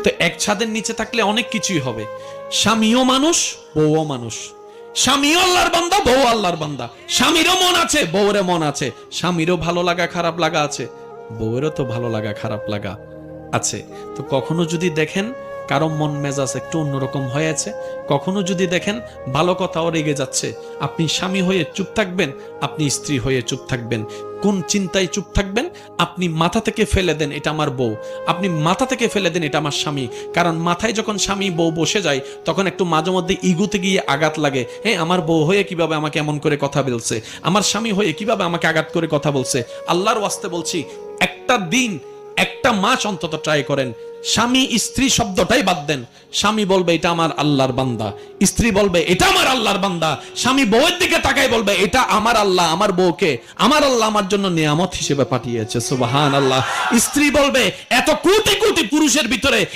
তো এক ছাদের নিচে থাকলে অনেক কিছুই হবে। স্বামীও মানুষ, বউও মানুষ। স্বামীও আল্লাহর বান্দা, বউ আল্লাহর বান্দা। স্বামীরও মন আছে, বউরের মন আছে। স্বামীরও ভালো লাগা খারাপ লাগা আছে, বউয়েরও তো ভালো লাগা খারাপ লাগা আছে। তো কখনো যদি দেখেন কারো মন মেজাজ একটু অন্যরকম হয়েছে, কখনো যদি দেখেন ভালো কথাও রেগে যাচ্ছে, আপনি স্বামী হয়ে চুপ থাকবেন, আপনি স্ত্রী হয়ে চুপ থাকবেন। কোন চিন্তায় চুপ থাকবেন? আপনি মাথা থেকে ফেলে দেন এটা আমার বউ, আপনি মাথা থেকে ফেলে দেন এটা আমার স্বামী। কারণ মাথায় যখন স্বামী বউ বসে যায় তখন একটু মাঝে মধ্যে ইগুতে গিয়ে আঘাত লাগে। হ্যাঁ, আমার বউ হয়ে কিভাবে আমাকে এমন করে কথা বলছে, আমার স্বামী হয়ে কিভাবে আমাকে আঘাত করে কথা বলছে। আল্লাহর ওয়াস্তে বলছি, একটা দিন, একটা মাস অন্তত ট্রাই করেন, স্বামী স্ত্রী শব্দটাই বাদ দেন। স্বামী বলবে এটা আমার আল্লাহর বান্দা, স্ত্রী বলবে এটা আমার আল্লাহর বান্দা। স্বামী বউয়ের দিকে তাকাই বলবে এটা আমার আল্লাহ, আমার বউকে আমার আল্লাহ আমার জন্য নিয়ামত হিসেবে পাঠিয়েছে। সুবহানাল্লাহ। স্ত্রী বলবে এত কোটি কোটি পুরুষের ভিতরে